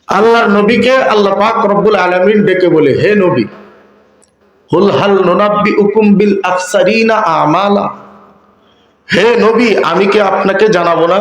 আল্লাহর নবীকে আল্লাহ পাক রব্বুল আলামিন ডেকে বলে, হে নবী, হুল হাল নুনাব্বিউকুম বিল আখসারিনা আমালা, হে নবী আমি কি আপনাকে জানাবো না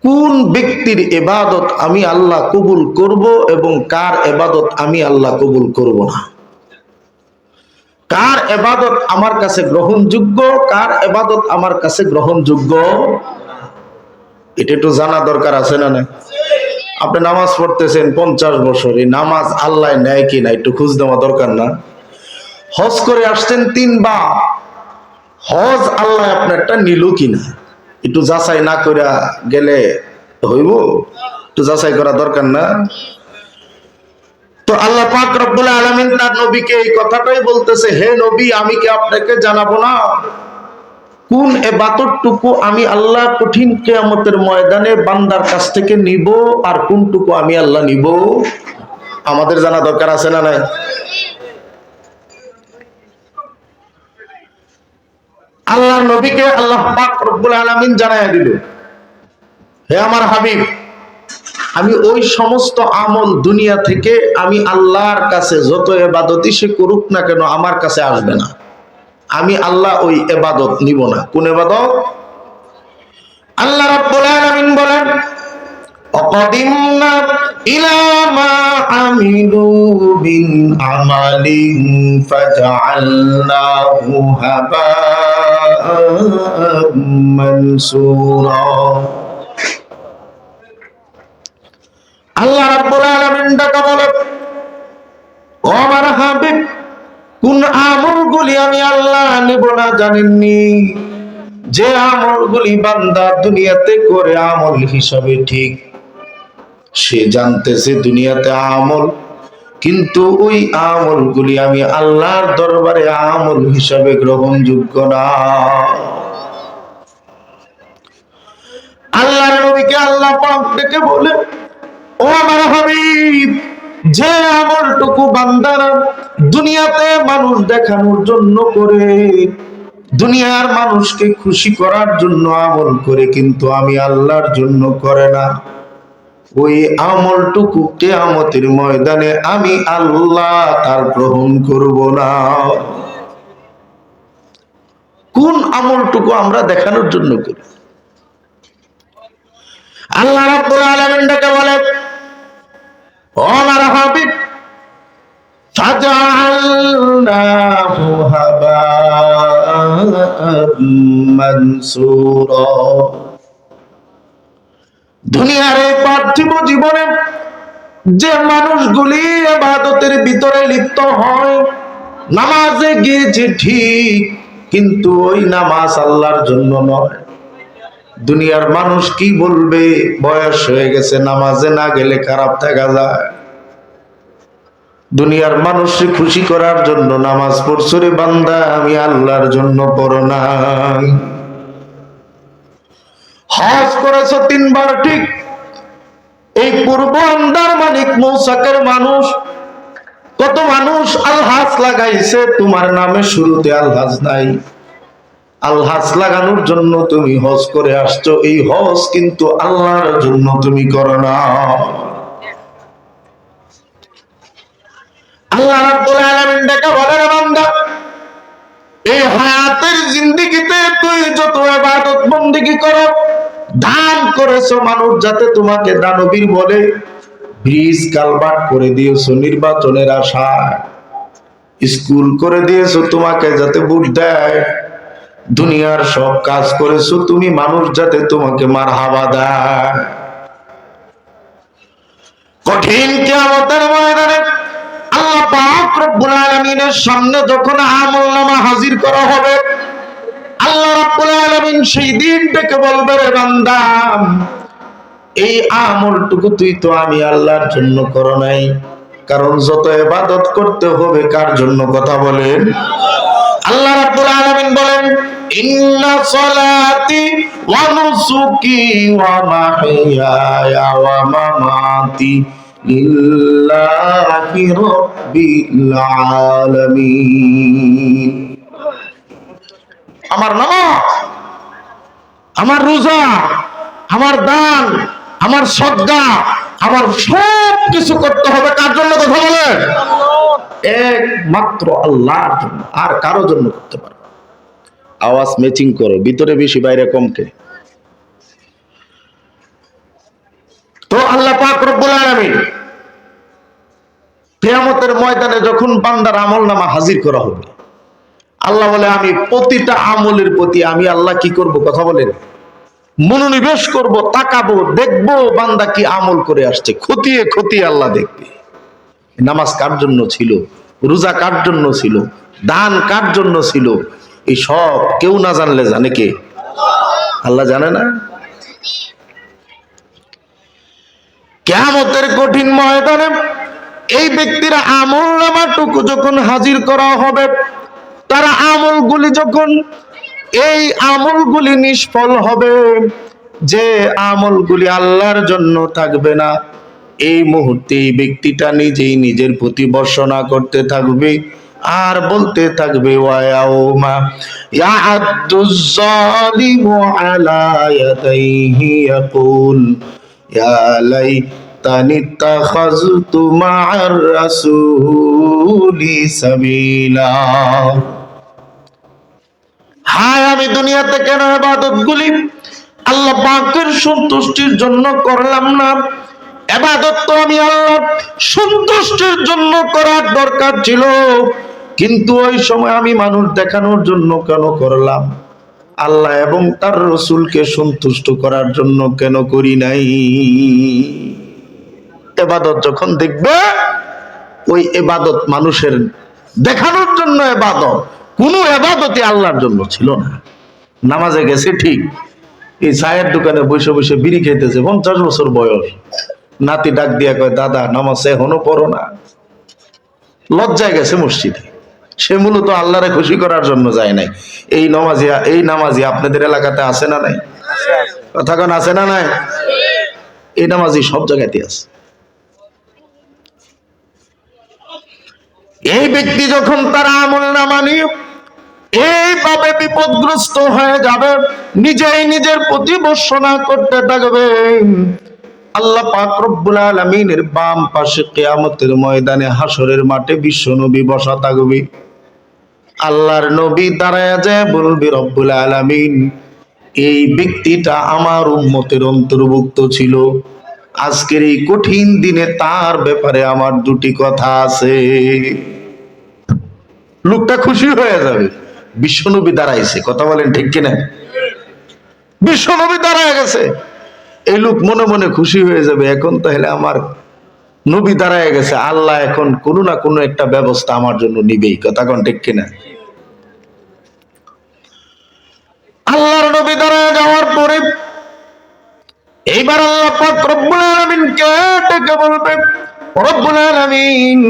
কোন ব্যক্তির ইবাদত আমি আল্লাহ কবুল করব এবং কার ইবাদত আমি আল্লাহ কবুল করব না। কার ইবাদত আমার কাছে গ্রহণযোগ্য, কার ইবাদত আমার কাছে গ্রহণযোগ্য, এটা একটু জানা দরকার আছে না? না, আপনি নামাজ পড়তেছেন 50 বছর, এই নামাজ আল্লাহ নেয় কিনা একটু খোঁজ দেওয়া দরকার না? হজ করে আসছেন 3 বার, হজ আল্লাহ আপনারটা নিল কিনা একটু যাচাই না করে গেলে হইব? একটু যাচাই করা দরকার না? তো আল্লাহ পাক রব্বুল আলামিন তার নবীকে এই কথাটাই বলতেছে, হে নবী আমি কি আপনাকে জানাবো না কোন ইবাদতটুকু আমি আল্লাহ কঠিন কিয়ামতের ময়দানে বান্দার কাছ থেকে নিব আর কোনটুকু আমি আল্লাহ নিব? আমাদের জানা দরকার আছে না নাই? আল্লাহর নবীকে আল্লাহ পাক রব্বুল আলামিন জানায়া দিল, হে আমার হাবিব, আমি ওই সমস্ত আমল দুনিয়া থেকে আমি আল্লাহর কাছে যত ইবাদতই সে করুক না কেন আমার কাছে আসবে না। আমি আল্লাহ ওই ইবাদত নিব না। কোন ইবাদত? আল্লাহ রাব্বুল আলামিন বলেন, অকদিমনা ইলা মা আমিলু বিন আমালিন ফাজআলনাহু হাবাআম মানসুরা। আল্লাহ রাব্বুল আলামিন ডাকা বলে, ও আমার হাবিব, কোন আমলগুলি আমি আল্লাহ নেব না জানেননি? যে আমলগুলি বান্দা দুনিয়াতে করে আমল হিসাবে ঠিক, সে জানতেছে দুনিয়াতে আমল, কিন্তু ওই আমলগুলি আমি আল্লাহর দরবারে আমল হিসাবে গ্রহণযোগ্য না। আল্লাহর নবীকে আল্লাহ পাক ডেকে বলে, ও আমার হাবিব, যে আমলটুকু বান্দারা দুনিয়াতে মানুষ দেখানোর জন্য করে, দুনিয়ার মানুষকে খুশি করার জন্য আমল করে, কিন্তু আমি আল্লাহর জন্য করে না, ওই আমলটুকু কিয়ামতের ময়দানে আমি আল্লাহ তার গ্রহণ করব না। কোন আমলটুকু আমরা দেখানোর জন্য করি? আল্লাহ রাব্বুল আলামিন ডেকে বলে, ও আমার হাবিব, ফাজআলনাহু হাবাআম মানসুরা। দুনিয়ার এই পার্থিব জীবনে যে মানুষগুলি ইবাদতের ভিতরে লিপ্ত হয়, নামাজে গিয়েছে ঠিক, কিন্তু ওই নামাজ আল্লাহর জন্য নয়। দুনিয়ার মানুষ কি বলবে, বয়স হয়ে গেছে, নামাজে না গেলে খারাপ থাকা যায়। দুনিয়ার মানুষকে খুশি করার জন্য নামাজ পড়ছো রে বান্দা, আমি আল্লাহর জন্য পড়ো নাই। হজ করেছো 3 বার ঠিক, এই পূর্ব আন্দারমানিক মৌসাকের মানুষ, কত মানুষ আলহাজ লাগাইছে, তোমার নামে শুরুতে আলহাজ নাই। আলহাজ লাগানোর জন্য তুমি হজ করে আসছো, এই হজ কিন্তু আল্লাহর জন্য তুমি করো না। আল্লাহ রাব্বুল আলামিন ডেকে বলেন, বান্দা, এই হায়াতের জিন্দেগিতে তুই যত ইবাদত বندگی করো, দান করেছো মানুষ যাতে তোমাকে দানবীর বলে, ব্রিজ কালভার্ট করে দিয়েছো নির্বাচনের আশায়, স্কুল করে দিয়েছো তোমাকে যাতে ভোট দেয়, দুনিয়ার সব কাজ করেছো তুমি মানুষ যাতে তোমাকে মারহাবা দেয়। কঠিন কিয়ামতের ময়দানে আল্লাহ পাক রব্বুল আলামিনের সামনে যখন আমলনামা হাজির করা হবে, আল্লাহ রাব্বুল আলামিন সেই দিন থেকে বলবে, রে বান্দা, এই আমলটুকু তুই তো আমি আল্লাহর জন্য করো নাই। কারণ যত ইবাদত করতে হবে কার জন্য? কথা বলেন। আল্লাহ রাব্বুল আলামিন বলেন, ইন্না সলাতি ওয়া নুসুকি ওয়া মাহইয়ায়া ওয়া মামাতি লিল্লাহি রাব্বিল আলামিন। আমার নামাজ, আমার রোজা, আমার দান, আমার সদকা, আমার সব কিছু করতে হবে কার জন্য? কথা বলেন, একমাত্র আল্লাহর জন্য, আর কারো জন্য করতে পারবে। আওয়াজ ম্যাচিং করো, ভিতরে বেশি বাইরে কমকে। তো আল্লাহ পাক রব্বুল আলামিন কিয়ামতের ময়দানে যখন বান্দার আমলনামা হাজির করা হবে, আল্লাহ বলে আমি প্রতিটা আমলের প্রতি আমি আল্লাহ কি করব? কথা বলেন, মনোনিবেশ করব, তাকাবো, দেখবো বান্দা কি আমল করে আসছে, খতিয়ে খতিয়ে আল্লাহ দেখবে। নামাজ কার জন্য ছিল, রোজা কার জন্য ছিল, দান কার জন্য ছিল, এই সব কেউ না জানলে জানে কে? আল্লাহ জানে না? কিয়ামতের কঠিন ময়দানে এই ব্যক্তির আমলনামাটুকু যখন হাজির করা হবে, তারা আমলগুলি যখন এই আমলগুলি নিষ্ফল হবে, যে আমলগুলি আল্লাহর জন্য থাকবে না, এই মুহূর্তে এই ব্যক্তিটা নিজেই নিজের প্রতি বর্ষনা করতে থাকবে আর বলতে থাকবে ওয়ায়াউমা ইয়াআদ্দুজ যালিমু আলা ইয়াদাইহি ইয়াকুল ইয়া লাইতানি ইত্তাখাযতু মা'আর রাসূলি সাবিলা। হায় আমি দুনিয়াতে কেন ইবাদতগুলি আল্লাহ পাকের সন্তুষ্টির জন্য করলাম না? ইবাদত তো আমি আল্লাহর সন্তুষ্টির জন্য করার দরকার ছিল, কিন্তু ওই সময় আমি মানুষ দেখানোর জন্য কেন করলাম? আল্লাহ এবং তার রাসূলকে সন্তুষ্ট করার জন্য কেন করি নাই? ইবাদত যখন দেখবে, ওই ইবাদত মানুষের দেখানোর জন্য ইবাদত, কোনো ইবাদতই আল্লাহর জন্য ছিল না। নামাজে গেছে ঠিক, এই চায়ের দোকানে বসে বসে বিড়ি খেতেছে, 50 বছর বয়স, নাতি ডাক দিয়া কয় দাদা নামাজ এখনো পড়ো না? লজ্জায় গেছে মসজিদে, সে মূলত আল্লাহরে খুশি করার জন্য যায় নাই। এই নামাজি আপনাদের এলাকাতে আছে না নাই? কথা কোন আছে না নাই? এই নামাজি সব জায়গাতে আছে। এই ব্যক্তি যখন তার আমলনামা নিয়ে এইভাবে বিপদগ্রস্ত হয়ে যাবে, নিজেই নিজের প্রতি বর্ষনা করতে থাকবে, আল্লাহ পাক রব্বুল আলামিনের বাম পাশে কিয়ামতের ময়দানে হাসরের মাঠে বিশ্ব নবী বসা থাকবে। আল্লাহর নবী দাঁড়ায় যায় বলবে রব্বুল আলামিন, এই ব্যক্তিটা আমার উম্মতের অন্তর্ভুক্ত ছিল, আজকের এই কঠিন দিনে তার ব্যাপারে আমার দুটি কথা আছে। লোকটা খুশি হয়ে যাবে, বিশ্বনবী দাঁড়াইছে, কথা বলেন ঠিক কিনা? বিশ্বনবী দাঁড়ায় গেছে, এই লোক মনে মনে খুশি হয়ে যাবে, এখন তাহলে আমার নবী দাঁড়ায় গেছে, আল্লাহ এখন কোনো না কোনো একটা ব্যবস্থা আমার জন্য নিবেই, কথা কোন ঠিক কিনা? আল্লাহর নবী দাঁড়ায় যাওয়ার পরে এইবার আল্লাহ পাক রব্বুল আলামিনকে ডেকে বলবে রব্বুল আলামিন,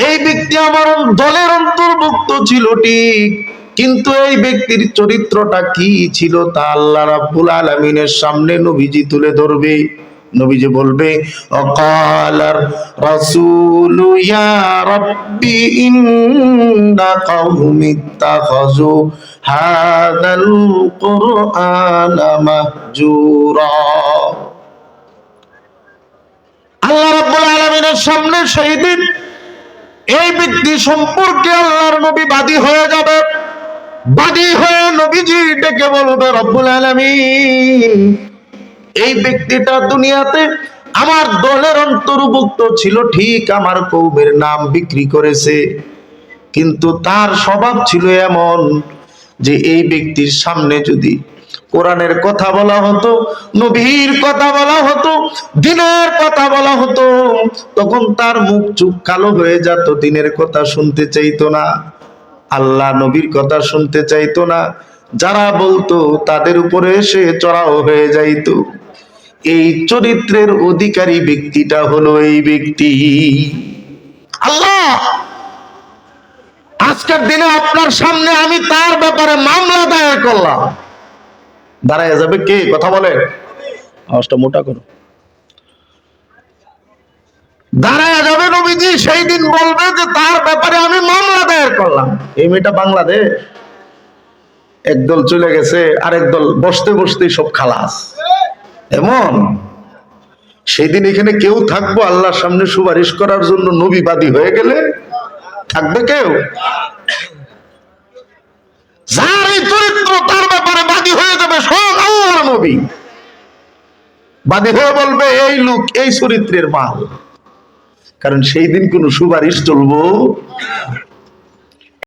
এই ব্যক্তি আমার দলের অন্তর্ভুক্ত ছিল ঠিক, কিন্তু এই ব্যক্তির চরিত্রটা কি ছিল তা আল্লাহ রাব্বুল আলামিনের সামনে নবীজি তুলে ধরবে। নবীজি বলবে অকালার রাসূলু ইয়া রাব্বি ইন্না কওমি ইত্তাখাযু হাদাল কুরআনা মাহজুরা। আল্লাহ রাব্বুল আলামিনের সামনে সেই দিন এই ব্যক্তি সম্পর্কে আল্লাহর নবী বাদী হয়ে যাবে। বাদী হয়ে নবীজি ডেকে বলবে রব্বুল আলামিন, এই ব্যক্তিটা দুনিয়াতে আমার দলের অন্তর্ভুক্ত ছিল ঠিক, আমার কওমের নাম বিক্রি করেছে, কিন্তু তার স্বভাব ছিল এমন যে এই ব্যক্তির সামনে যদি কোরআনের কথা বলা হতো, নবীর কথা বলা হতো, দ্বীনের কথা বলা হতো, তখন তার মুখ চুপ কালো হয়ে যেত, দ্বীনের কথা শুনতে চাইতো না, আল্লাহ নবীর কথা শুনতে চাইতো না, যারা বলতো তাদের উপরে এসে চড়াও হয়ে যাইতো। এই চরিত্রের অধিকারী ব্যক্তিটা হলো এই ব্যক্তি। আল্লাহ আজকের দিনে আপনার সামনে আমি তার ব্যাপারে মামলা দায়ের করলাম, দাঁড়ায় যাবে কে? কথা বলে, আওয়াজটা মোটা করো। দাঁড়ায় যাবে নবীজি, সেই দিন বলবে যে তার ব্যাপারে আমি মামলা দায়ের করলাম। এই মেয়েটা বাংলাদেশ, একদল চলে গেছে, আরেক দল বসতে বসতে সব খালাস, এমন সেই দিন এখানে কেউ থাকবো আল্লাহর সামনে সুপারিশ করার জন্য? নবী বাদী হয়ে গেলে থাকবে কেউ? যার এই চরিত্র তার ব্যাপারে বাদী হয়ে যাবে সব আল্লাহর নবী। বাদী হয়ে বলবে এই লোক এই চরিত্রের মাল। কারণ সেই দিন কোন সুপারিশ চলবো